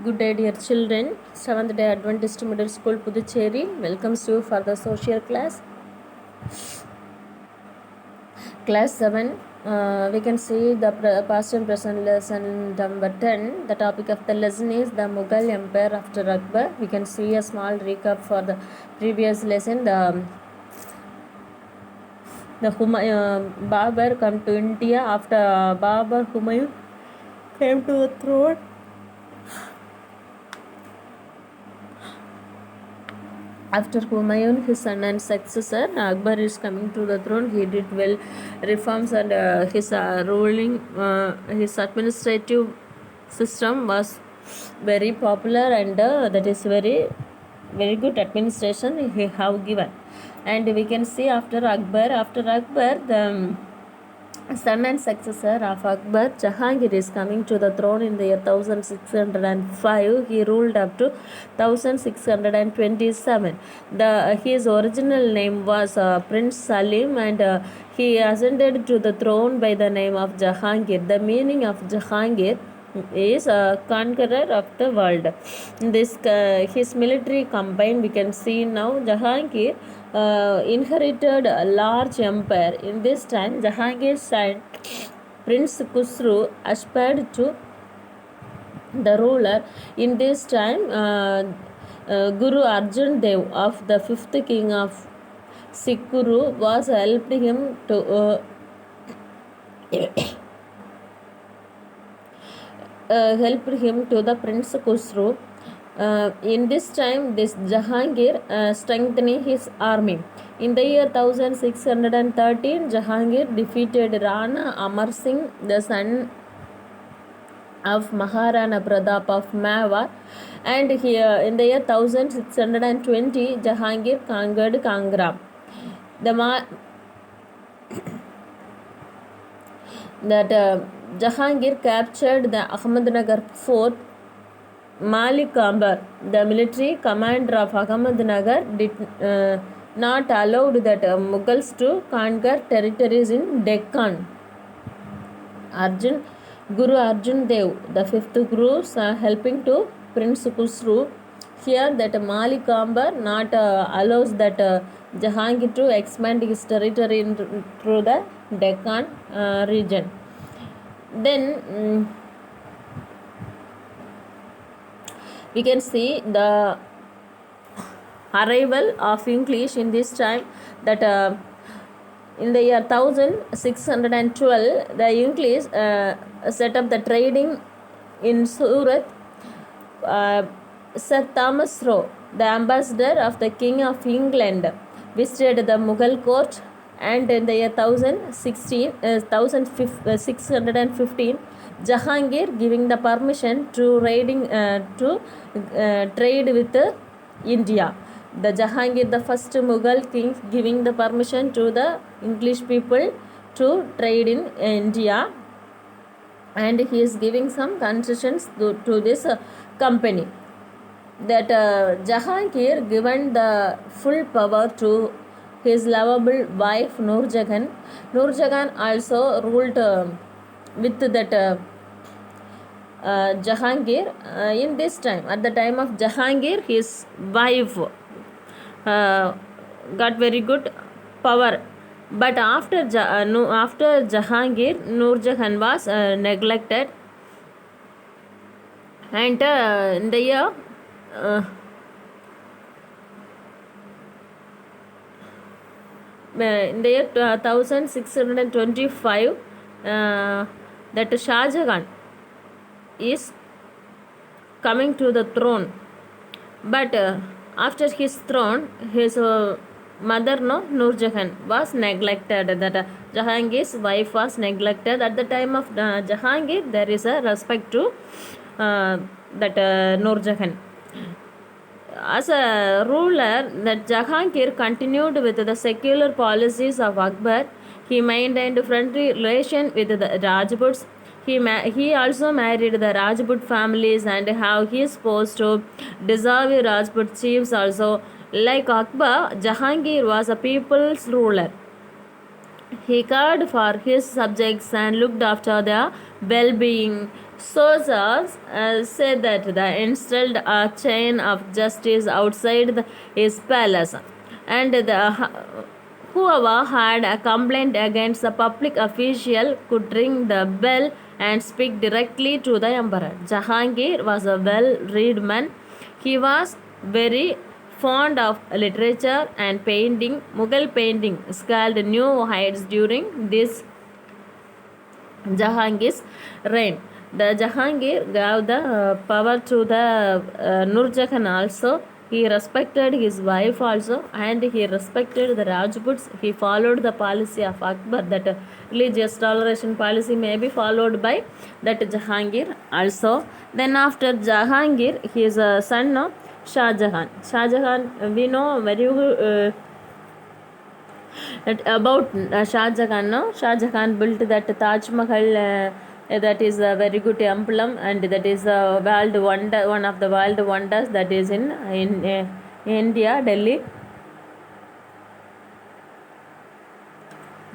Good day, dear children. 7th day Adventist Middle School, Puducherry welcomes you for the social class. Class 7. We can see the past and present lesson number 10. The topic of the lesson is the Mughal Empire after Akbar. We can see a small recap for the previous lesson. The Babur come to India after Babur Humayun came to the throne. After Humayun, his son and successor, Akbar is coming to the throne. He did well reforms and his ruling, his administrative system was very popular and that is very good administration he have given. And we can see after Akbar, the son and successor of Akbar, Jahangir, is coming to the throne in the year 1605. He ruled up to 1627. His original name was Prince Salim, and he ascended to the throne by the name of Jahangir. The meaning of Jahangir is a conqueror of the world. His military combined, we can see now Jahangir inherited a large empire. In this time, Jahangir's son Prince Khusro aspired to the ruler. In this time, Guru Arjan Dev of the 5th king of Sikuru was helped him to helped him to the Prince Khusro. In this time, this Jahangir strengthening his army. In the year 1613, Jahangir defeated Rana Amar Singh, the son of Maharana Pratap of Mewar, and here in the year 1620, Jahangir conquered Kangra. Jahangir captured the Ahmednagar fort. Malik Ambar, the military commander of Ahmednagar, did not allow that Mughals to conquer territories in Deccan. Guru Arjan Dev, the 5th Guru, helping to Prince Khusro. Here that Malik Ambar not allows that Jahangir to expand his territory through the Deccan region. Then we can see the arrival of English in this time, that in the year 1612 the English set up the trading in Surat. Sir Thomas Roe, the ambassador of the King of England, visited the Mughal court, and in the year 1615 Jahangir giving the permission to trade with India. The Jahangir, the first Mughal king, giving the permission to the English people to trade in India, and he is giving some concessions to this company. That Jahangir given the full power to his lovable wife Nur Jahan. Nur Jahan also ruled with that Jahangir. In this time, at the time of Jahangir, his wife got very good power, but after Jahangir, Nur Jahan was neglected, and in the year in the year 1625 that Shah Jahan is coming to the throne, but after his throne, his mother Nur Jahan was neglected. That Jahangir's wife was neglected. At the time of Jahangir, there is a respect to that Nur Jahan. As a ruler, that Jahangir continued with the secular policies of Akbar. He maintained friendly relation with the Rajputs. He also married the Rajput families and have his supposed to deserve Rajput chiefs also. Like Akbar, Jahangir was a people's ruler. He cared for his subjects and looked after their well-being. Sources say that the installed a chain of justice outside his palace, and whoever had a complaint against the public official could ring the bell and speak directly to the emperor. Jahangir was a well-read man. He was very fond of literature and painting. Mughal painting scaled new heights during this Jahangir's reign. The Jahangir gave the power to the Nur Jahan also. He respected his wife also, and he respected the Rajputs. He followed the policy of Akbar, that religious toleration policy may be followed by that Jahangir also. Then after Jahangir, his son Shah Jahan. Shah Jahan, we know very good. About Shah Jahan, no? Shah Jahan built that Taj Mahal, that is a very good emblem, and that is a world wonder, one of the world wonders that is in India, Delhi.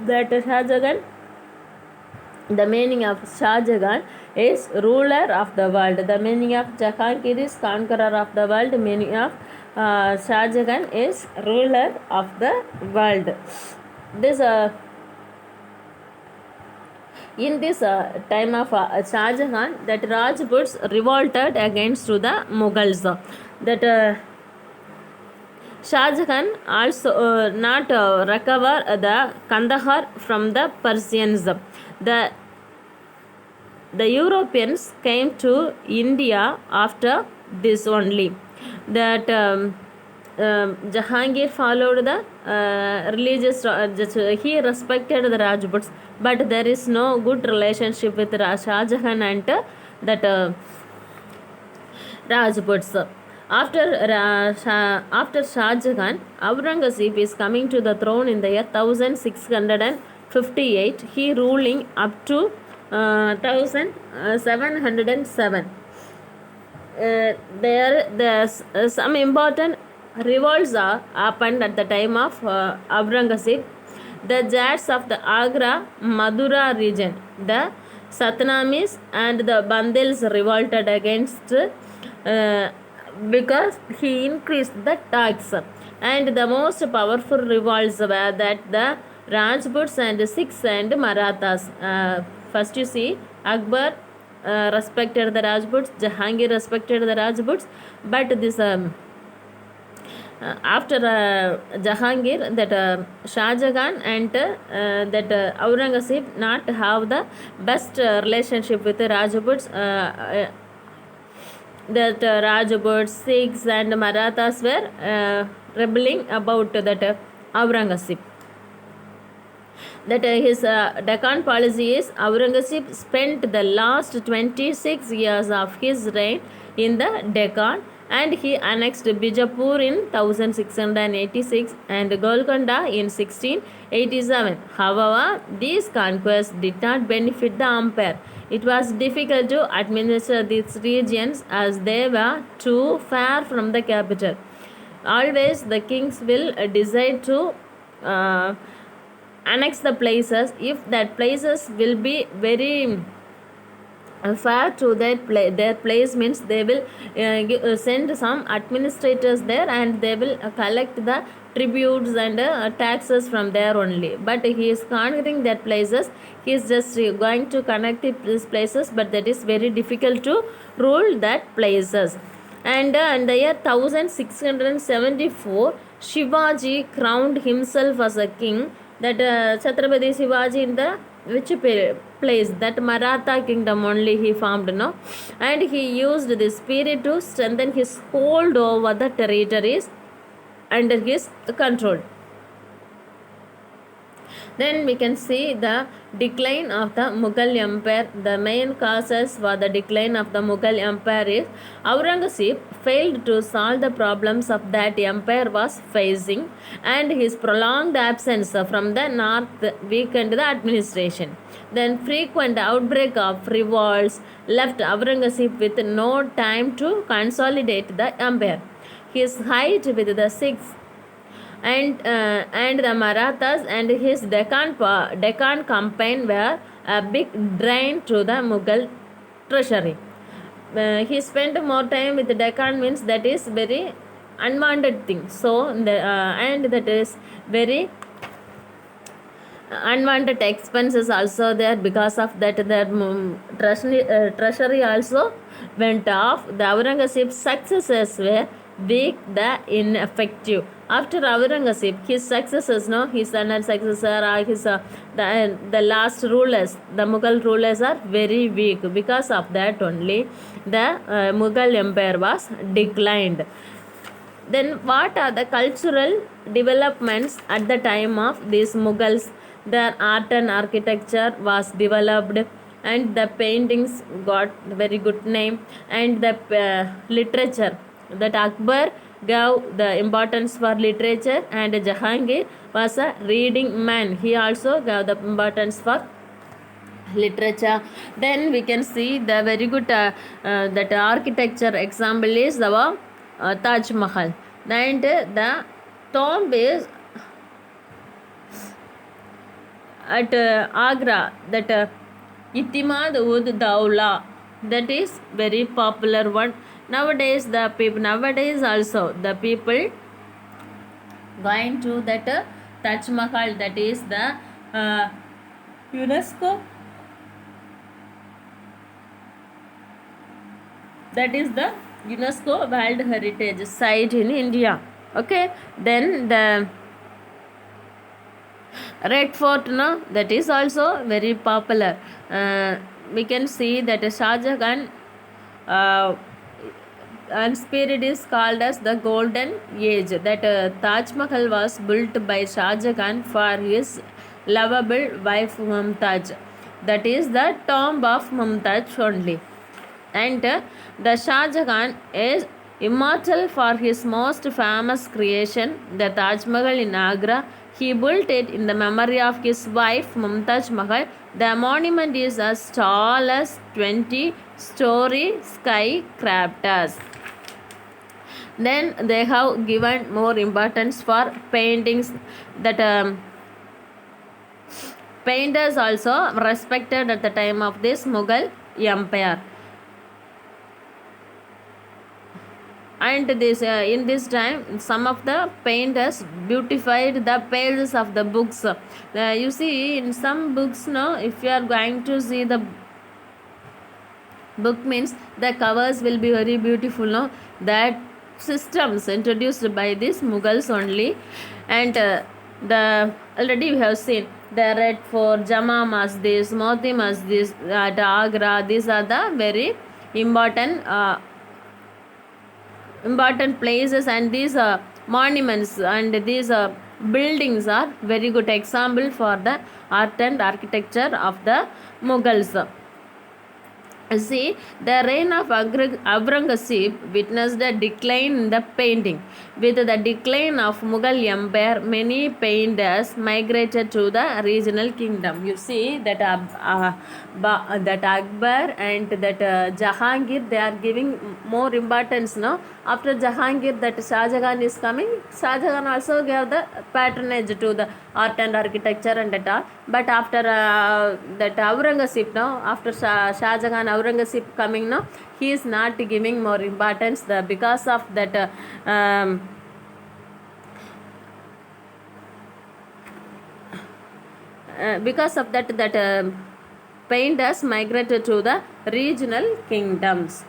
That Shah Jahan, the meaning of Shah Jahan is ruler of the world. The meaning of Jahangir is conqueror of the world. Meaning of Shah Jahan is ruler of the world. This in this time of Shah Jahan, that Rajputs revolted against to the Mughals. That Shah Jahan also not recover the Kandahar from the Persians. The Europeans came to India after this only. That Jahangir followed the religious, he respected the Rajputs, but there is no good relationship with Shah Jahan and that Rajputs. After Shah Jahan, Aurangzeb is coming to the throne in the year 1658. He ruling up to 1707. There's some important revolts happened at the time of Aurangzeb. The Jats of the Agra, Madura region, the Satnamis and the Bandils revolted against because he increased the tax. And the most powerful revolts were that the Rajputs and Sikhs and Marathas. First you see, Akbar respected the Rajputs, Jahangir respected the Rajputs, but this after Jahangir, that Shah Jahan and that Aurangzeb not have the best relationship with the Rajputs. That Rajputs, Sikhs and Marathas were rebelling about that Aurangzeb. That his Deccan policy is Aurangzeb spent the last 26 years of his reign in the Deccan, and he annexed Bijapur in 1686 and Golconda in 1687. However, these conquests did not benefit the empire. It was difficult to administer these regions as they were too far from the capital. Always the kings will decide to annex the places if that places will be very far to that their place, means they will send some administrators there and they will collect the tributes and taxes from there only. But he is conquering that places, he is just going to connect these places, but that is very difficult to rule that places. And in the year 1674, Shivaji crowned himself as a king. That Chhatrapati Shivaji in the which place, that Maratha kingdom only he formed, no, and he used this spirit to strengthen his hold over the territories under his control. Then we can see the decline of the Mughal Empire. The main causes for the decline of the Mughal Empire is Aurangzeb failed to solve the problems of that empire was facing, and his prolonged absence from the north weakened the administration. Then frequent outbreak of revolts left Aurangzeb with no time to consolidate the empire. His fight with the Sikhs and the Marathas and his Deccan campaign were a big drain to the Mughal treasury. He spent more time with the Deccan means that is very unwanted thing. So and that is very unwanted expenses also there. Because of that, their treasury also went off. The Aurangzeb's successors were weak, the ineffective. After Aurangzeb, his successors, no, his son and successor, his the last rulers, the Mughal rulers are very weak. Because of that only, the Mughal empire was declined. Then what are the cultural developments at the time of these Mughals? Their art and architecture was developed, and the paintings got very good name, and the literature, that Akbar gave the importance for literature, and Jahangir was a reading man. He also gave the importance for literature. Then we can see the very good that architecture example is the Taj Mahal. And the tomb is at Agra, that Itimad ud Daula, that is very popular one. Nowadays also the people going to that Taj Mahal, that is the UNESCO, that is the UNESCO World Heritage Site in India. Okay, then the Red Fort, no, that is also very popular. We can see that Shah Jahan and spirit is called as the Golden Age. That Taj Mahal was built by Shah Jahan for his lovable wife Mumtaz. That is the tomb of Mumtaz only. And the Shah Jahan is immortal for his most famous creation, the Taj Mahal in Agra. He built it in the memory of his wife Mumtaz Mahal. The monument is as tall as 20-story skyscrapers. Then they have given more importance for paintings, that painters also respected at the time of this Mughal empire. And this in this time, some of the painters beautified the pages of the books. You see in some books, no, if you are going to see the book means the covers will be very beautiful, no, that systems introduced by these Mughals only. And the already we have seen the Red Fort, Jama Masjid, Moti Masjid at Agra. These are the very important places, and these monuments and these buildings are very good example for the art and architecture of the Mughals. See, the reign of Aurangzeb witnessed a decline in the painting. With the decline of Mughal Empire, many painters migrated to the regional kingdom. You see that that Akbar and that Jahangir, they are giving more importance now. After Jahangir, that Shah Jahan is coming. Shah Jahan also gave the patronage to the art and architecture and that all. But after that Aurangzeb now, after Shah Jahan, Aurangzeb coming now, he is not giving more importance. Because of that painters migrated to the regional kingdoms.